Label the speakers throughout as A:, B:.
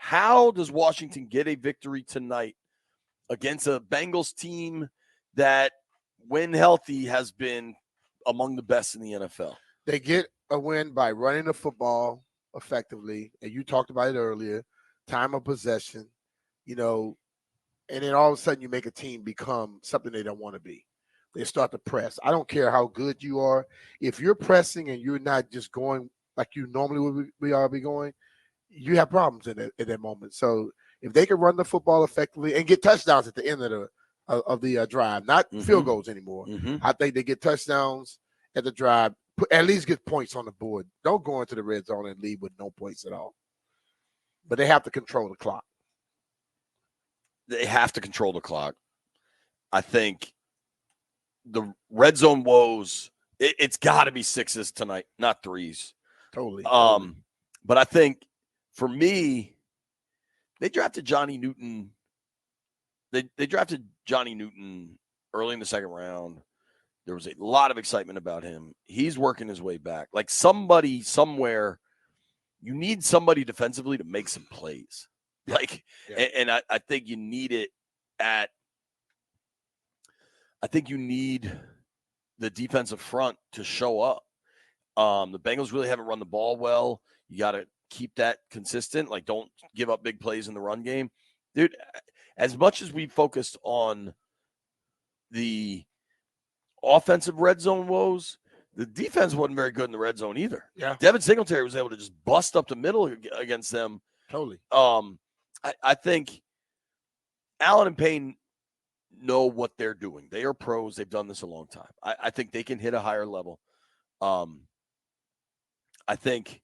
A: How does Washington get a victory tonight against a Bengals team that, when healthy, has been among the best in the NFL?
B: They get a win by running the football effectively, and you talked about it earlier, time of possession, and then all of a sudden you make a team become something they don't want to be. They start to press. I don't care how good you are. If you're pressing and you're not just going like you normally would be going, you have problems in that moment. So if they can run the football effectively and get touchdowns at the end of the drive, not field goals anymore, I think they get touchdowns at the drive, at least get points on the board. Don't go into the red zone and leave with no points at all. But they have to control the clock.
A: They have to control the clock. I think the red zone woes, it's got to be 6s tonight, not 3s.
B: Totally.
A: But I think for me, they drafted Johnny Newton. They drafted Johnny Newton early in the second round. There was a lot of excitement about him. He's working his way back. Like somebody somewhere, you need somebody defensively to make some plays. And I think you need it I think you need the defensive front to show up. The Bengals really haven't run the ball well. You got to keep that consistent. Like, don't give up big plays in the run game. Dude, as much as we focused on the offensive red zone woes, the defense wasn't very good in the red zone either.
B: Yeah.
A: Devin Singletary was able to just bust up the middle against them.
B: Totally.
A: I think Allen and Payne know what they're doing. They are pros. They've done this a long time. I think they can hit a higher level. I think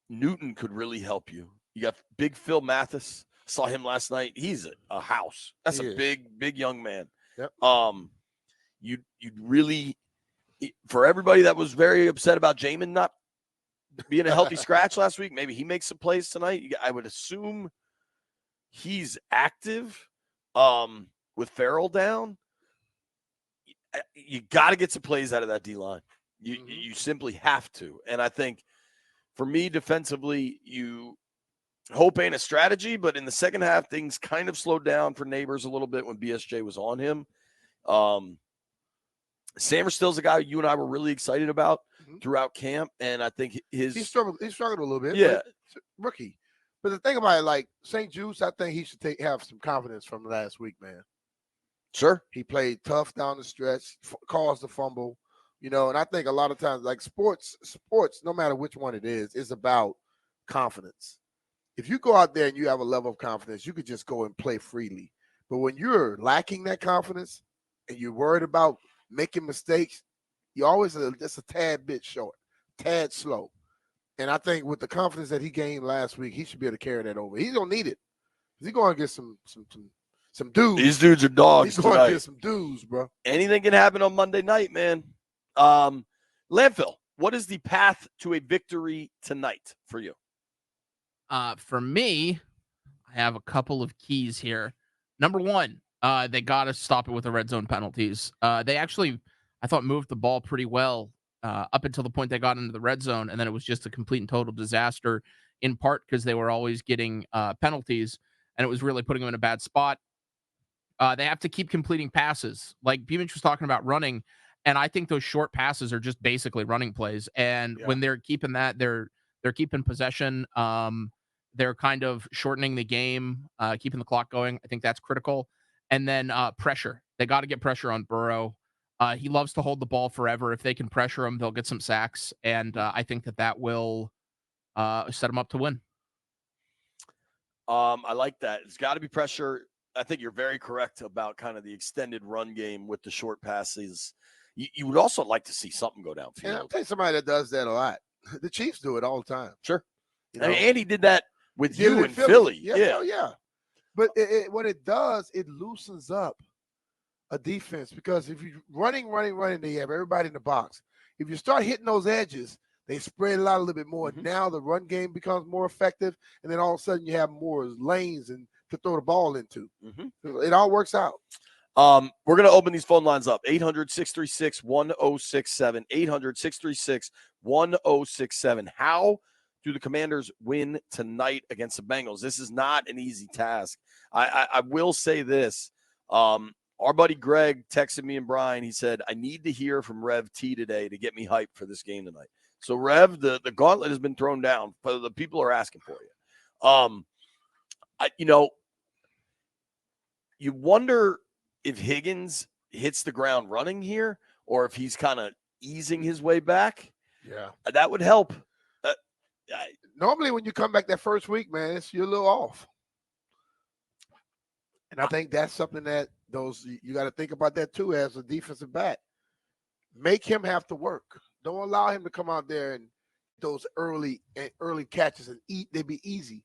A: Newton could really help you. You got big Phil Mathis. Saw him last night. He's a house. That's a big young man.
B: Yep.
A: You'd really, for everybody that was very upset about Jamin not being a healthy scratch last week, maybe he makes some plays tonight. I would assume he's active. With Farrell down, you got to get some plays out of that D-line. You simply have to. And I think for me, defensively, you hope ain't a strategy, but in the second half, things kind of slowed down for Neighbors a little bit when BSJ was on him. Samerstill's a guy you and I were really excited about throughout camp, and I think he
B: struggled a little bit.
A: Yeah.
B: Rookie. But the thing about it, like St. Jude's, I think he should have some confidence from last week, man.
A: Sure.
B: He played tough down the stretch, caused a fumble, and I think a lot of times, like sports, no matter which one it is about confidence. If you go out there and you have a level of confidence, you could just go and play freely. But when you're lacking that confidence and you're worried about making mistakes, you're always just a tad bit short, tad slow. And I think with the confidence that he gained last week, he should be able to carry that over. He's going to need it. He's going to get some dudes.
A: These dudes are dogs.
B: He's going to get some dudes, bro.
A: Anything can happen on Monday night, man. Landfill, what is the path to a victory tonight for you?
C: For me, I have a couple of keys here. Number one, they got to stop it with the red zone penalties. They actually, I thought, moved the ball pretty well up until the point they got into the red zone, and then it was just a complete and total disaster, in part because they were always getting penalties, and it was really putting them in a bad spot. They have to keep completing passes. Like BMitch was talking about running, and I think those short passes are just basically running plays. And when they're keeping that, they're keeping possession. They're kind of shortening the game, keeping the clock going. I think that's critical. And then pressure. They got to get pressure on Burrow. He loves to hold the ball forever. If they can pressure him, they'll get some sacks. And I think that will set him up to win.
A: I like that. It's got to be pressure. I think you're very correct about kind of the extended run game with the short passes. You would also like to see something go downfield.
B: Yeah, I'll tell you somebody that does that a lot. The Chiefs do it all the time.
A: Sure. I mean, Andy did that with you in Philly.
B: Yeah. But what it does, it loosens up a defense, because if you're running, they have everybody in the box. If you start hitting those edges, they spread it out a little bit more. Now the run game becomes more effective, and then all of a sudden you have more lanes and to throw the ball into. It all works out.
A: We're going to open these phone lines up. 800-636-1067. 800-636-1067. How do the Commanders win tonight against the Bengals? This is not an easy task. I will say this. Our buddy Greg texted me and Brian. He said, I need to hear from Rev T today to get me hyped for this game tonight. So, Rev, the gauntlet has been thrown down. The people are asking for you. You wonder if Higgins hits the ground running here or if he's kind of easing his way back.
B: Yeah.
A: That would help.
B: Normally when you come back that first week, man, you're a little off. And I think that's something that you got to think about that too as a defensive back. Make him have to work. Don't allow him to come out there and those early catches and they be easy.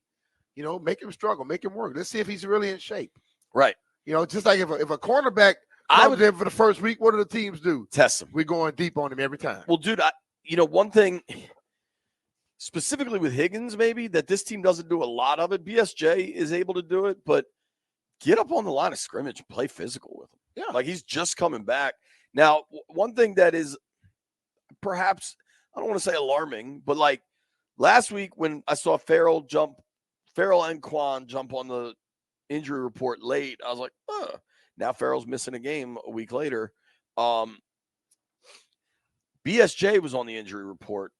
B: Make him struggle, make him work. Let's see if he's really in shape.
A: Right.
B: Just like if a cornerback comes in for the first week, what do the teams do?
A: Test him.
B: We're going deep on him every time.
A: Well, dude, one thing specifically with Higgins, maybe that this team doesn't do a lot of it. BSJ is able to do it, but get up on the line of scrimmage and play physical with him.
B: Yeah.
A: Like he's just coming back. Now, one thing that is perhaps, I don't want to say alarming, but like last week when I saw Farrell and Quan jump on the injury report late, I was like, now Farrell's missing a game a week later. BSJ was on the injury report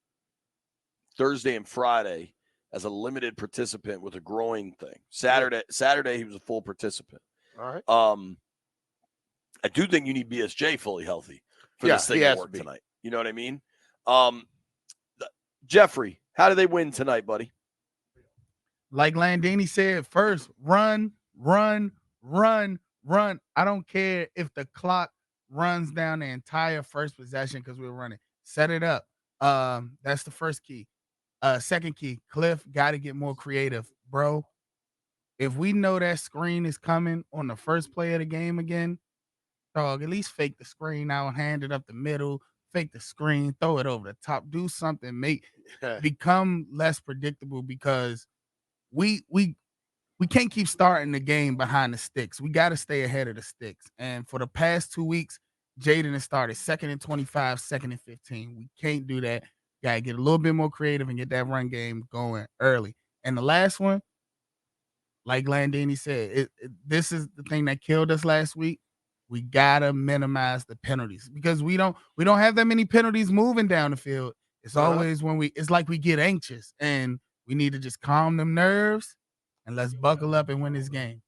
A: Thursday and Friday as a limited participant with a groin thing. Saturday he was a full participant.
B: All right.
A: I do think you need BSJ fully healthy for this thing to work tonight. You know what I mean? Jeffrey, how do they win tonight, buddy?
D: Like Landini said, first run. I don't care if the clock runs down the entire first possession because we're running. Set it up. That's the first key. Second key, Cliff got to get more creative, bro. If we know that screen is coming on the first play of the game again, dog, at least fake the screen out, hand it up the middle, fake the screen, throw it over the top, do something, become less predictable because we can't keep starting the game behind the sticks. We got to stay ahead of the sticks. And for the past 2 weeks, Jaden has started 2nd and 25, 2nd and 15. We can't do that. Got to get a little bit more creative and get that run game going early. And the last one, like Landini said, this is the thing that killed us last week. We got to minimize the penalties because we don't have that many penalties moving down the field. It's always it's like we get anxious and we need to just calm them nerves and let's buckle up and win this game.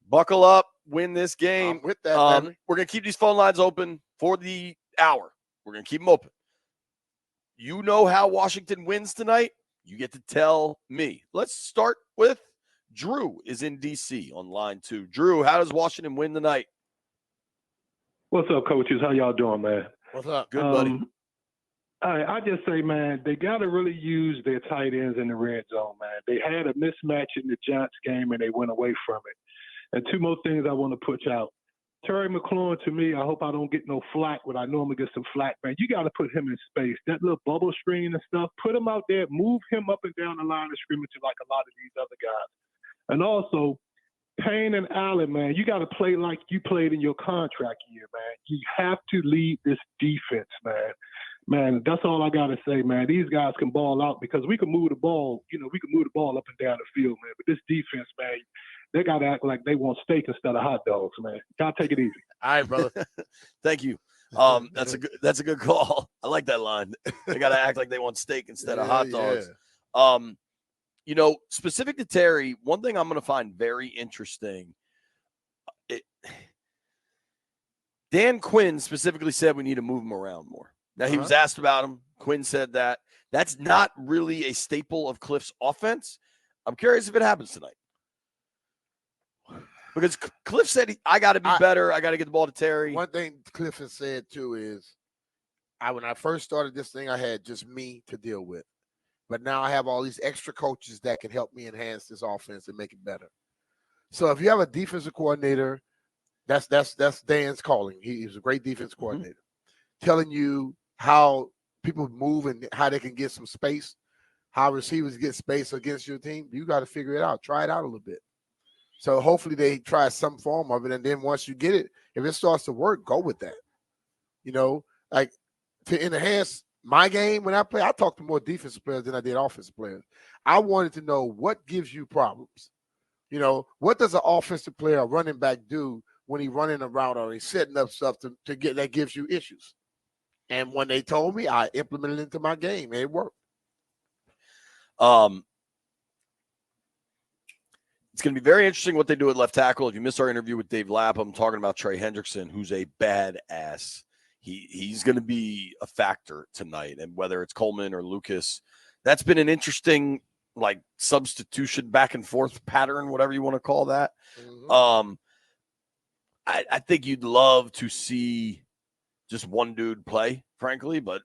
A: Buckle up, win this game.
B: I'm with that,
A: we're going to keep these phone lines open for the hour. We're going to keep them open. You know how Washington wins tonight? You get to tell me. Let's start with Drew is in D.C. on line 2. Drew, how does Washington win tonight?
E: What's up, coaches? How y'all doing, man?
B: What's up?
A: Good, buddy.
E: I just say, man, they got to really use their tight ends in the red zone, man. They had a mismatch in the Giants game, and they went away from it. And 2 more things I want to put out. Terry McLaurin, to me, I hope I don't get no flack when I normally get some flack, man. You got to put him in space. That little bubble screen and stuff, put him out there, move him up and down the line of scrimmage like a lot of these other guys. And also, Payne and Allen, man, you got to play like you played in your contract year, man. You have to lead this defense, man. Man, that's all I got to say, man. These guys can ball out because we can move the ball. We can move the ball up and down the field, man. But this defense, man, they got to act like they want steak instead of hot dogs, man. Gotta take it easy.
B: All right, brother.
A: Thank you. That's a good call. I like that line. They got to act like they want steak instead of hot dogs. Yeah. Specific to Terry, one thing I'm going to find very interesting. Dan Quinn specifically said we need to move him around more. Now, he was asked about him. Quinn said that. That's not really a staple of Cliff's offense. I'm curious if it happens tonight. Because Cliff said, I got to be better. I got to get the ball to Terry.
B: One thing Cliff has said, too, is when I first started this thing, I had just me to deal with. But now I have all these extra coaches that can help me enhance this offense and make it better. So if you have a defensive coordinator, that's Dan's calling. He's a great defensive coordinator. Telling you how people move and how they can get some space, how receivers get space against your team. You got to figure it out. Try it out a little bit. So hopefully they try some form of it. And then once you get it, if it starts to work, go with that. Like to enhance my game when I play, I talk to more defensive players than I did offensive players. I wanted to know what gives you problems. You know, what does an offensive player, a running back, do when he's running around or he's setting up stuff to get that gives you issues? And when they told me, I implemented it into my game, and it worked.
A: It's going to be very interesting what they do at left tackle. If you missed our interview with Dave Lapham talking about Trey Hendrickson, who's a badass. He's going to be a factor tonight. And whether it's Coleman or Lucas, that's been an interesting like substitution back and forth pattern, whatever you want to call that. Mm-hmm. I think you'd love to see just one dude play, frankly, but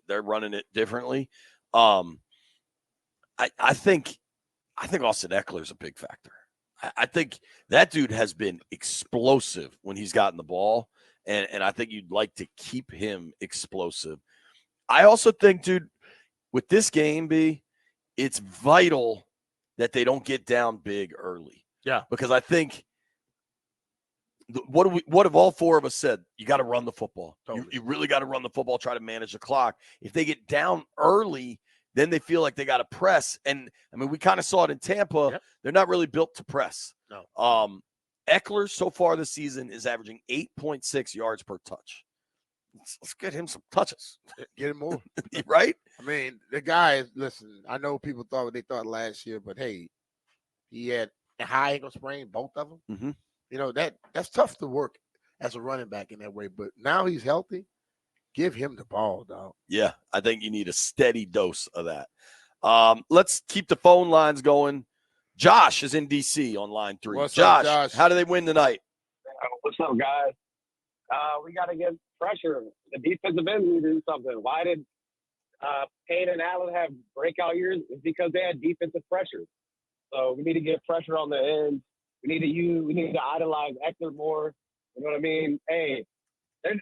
A: they're running it differently. I think Austin Ekler is a big factor. I think that dude has been explosive when he's gotten the ball, and I think you'd like to keep him explosive. I also think, dude, with this game, B, it's vital that they don't get down big early.
B: Yeah.
A: Because I think what have all four of us said? You got to run the football. Totally. You really got to run the football, try to manage the clock. If they get down early, then they feel like they got to press. And, I mean, we kind of saw it in Tampa. Yep. They're not really built to press.
B: No.
A: Eckler so far this season is averaging 8.6 yards per touch. Let's get him some touches.
B: Get him more.
A: Right?
B: I mean, the guy, listen, I know people thought what they thought last year, but, hey, he had a high ankle sprain, both of them.
A: Mm-hmm.
B: You know, that's tough to work as a running back in that way. But now he's healthy. Give him the ball, dog.
A: Yeah, I think you need a steady dose of that. Let's keep the phone lines going. Josh is in D.C. on line 3.
B: What's up, Josh?
A: How do they win tonight?
F: What's up, guys? We got to get pressure. The defensive end need to do something. Why did Payne and Allen have breakout years? It's because they had defensive pressure. So we need to get pressure on the end. We need to idolize Ekler more. You know what I mean? Hey,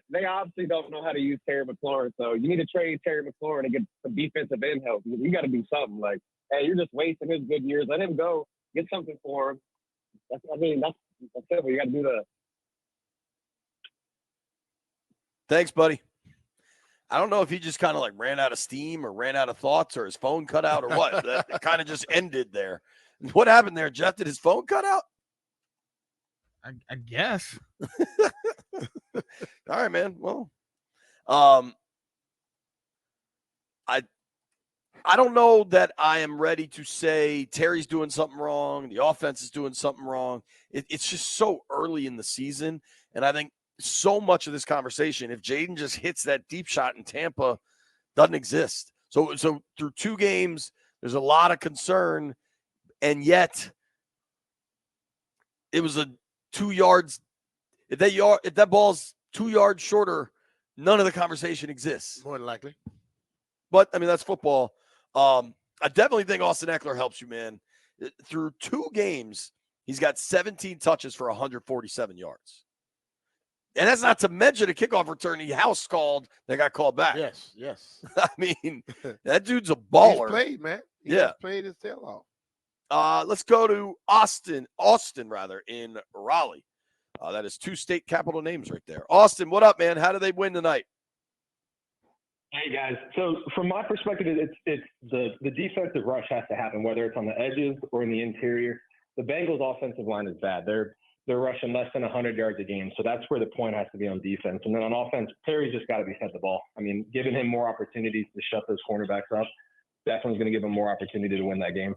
F: they obviously don't know how to use Terry McLaurin. So you need to trade Terry McLaurin to get some defensive end help. You got to do something like, hey, you're just wasting his good years. Let him go. Get something for him. That's simple. You got to do that.
A: Thanks, buddy. I don't know if he just kind of like ran out of steam or ran out of thoughts or his phone cut out or what. That kind of just ended there. What happened there, Jeff? Did his phone cut out?
D: I guess.
A: All right, man. Well, I don't know that I am ready to say Terry's doing something wrong. The offense is doing something wrong. It's just so early in the season. And I think so much of this conversation, if Jaden just hits that deep shot in Tampa, doesn't exist. So through 2 games, there's a lot of concern. And yet it was a 2 yards. If that ball's 2 yards shorter, none of the conversation exists.
B: More than likely.
A: But, I mean, that's football. I definitely think Austin Ekler helps you, man. Through 2 games, he's got 17 touches for 147 yards. And that's not to mention a kickoff return he house called that got called back.
B: Yes.
A: I mean, that dude's a baller.
B: He's played, man. He played his tail off.
A: Let's go to Austin, in Raleigh. That is 2 state capital names right there. Austin, what up, man? How do they win tonight?
G: Hey, guys. So from my perspective, it's the defensive rush has to happen, whether it's on the edges or in the interior. The Bengals' offensive line is bad. They're rushing less than 100 yards a game, so that's where the point has to be on defense. And then on offense, Terry's just got to be fed the ball. I mean, giving him more opportunities to shut those cornerbacks up definitely going to give him more opportunity to win that game.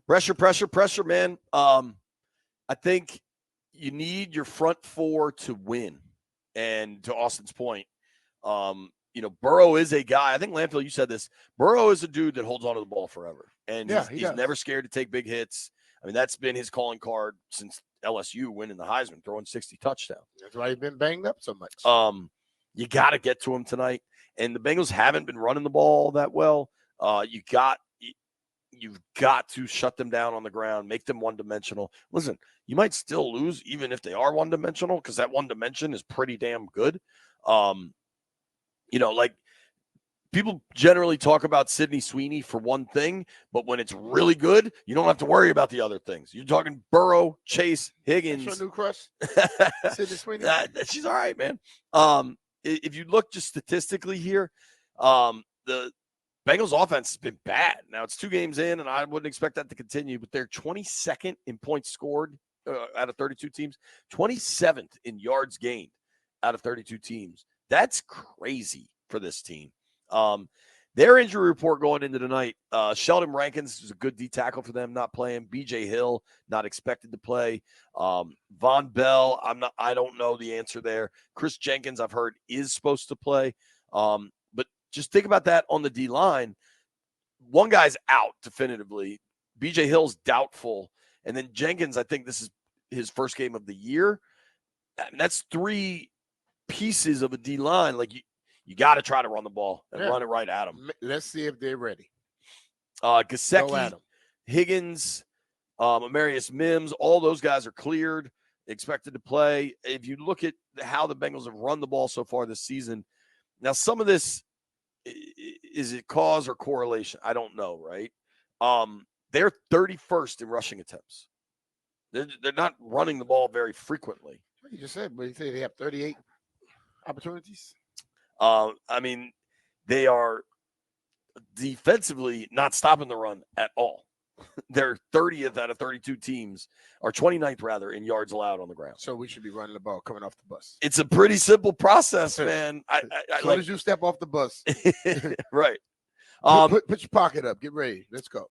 A: Pressure, man. I think you need your front 4 to win. And to Austin's point, Burrow is a guy. I think, Landfill, you said this. Burrow is a dude that holds on to the ball forever. And he's never scared to take big hits. I mean, that's been his calling card since LSU winning the Heisman, throwing 60 touchdowns.
B: That's why he's been banged up so much.
A: You got to get to him tonight. And the Bengals haven't been running the ball that well. You've got to shut them down on the ground, make them one-dimensional. Listen, you might still lose even if they are one-dimensional because that one dimension is pretty damn good. Like people generally talk about Sidney Sweeney for one thing, but when it's really good, you don't have to worry about the other things. You're talking Burrow, Chase, Higgins.
B: That's your new crush, Sidney Sweeney.
A: She's all right, man. if you look just statistically here, the Bengals offense has been bad. Now it's 2 games in, and I wouldn't expect that to continue, but they're 22nd in points scored out of 32 teams, 27th in yards gained out of 32 teams. That's crazy for this team. Their injury report going into tonight, Sheldon Rankins is a good D tackle for them, not playing. BJ Hill, not expected to play. Von Bell, I don't know the answer there. Chris Jenkins, I've heard, is supposed to play. But just think about that on the D line. One guy's out definitively. BJ Hill's doubtful. And then Jenkins, I think this is his first game of the year. And that's 3 pieces of a D line. Like, you got to try to run the ball and run it right at them.
B: Let's see if they're ready.
A: Gesicki, Higgins, Amarius Mims, all those guys are cleared, expected to play. If you look at how the Bengals have run the ball so far this season, now some of this, is it cause or correlation? I don't know, right? They're 31st in rushing attempts. They're not running the ball very frequently.
B: What you just said, but you say they have 38 opportunities.
A: I mean, they are defensively not stopping the run at all. They're 30th out of 32 teams, or 29th rather, in yards allowed on the ground.
B: So we should be running the ball coming off the bus.
A: It's a pretty simple process, man.
B: As soon as you step off the bus.
A: Right.
B: Put your pocket up. Get ready. Let's go.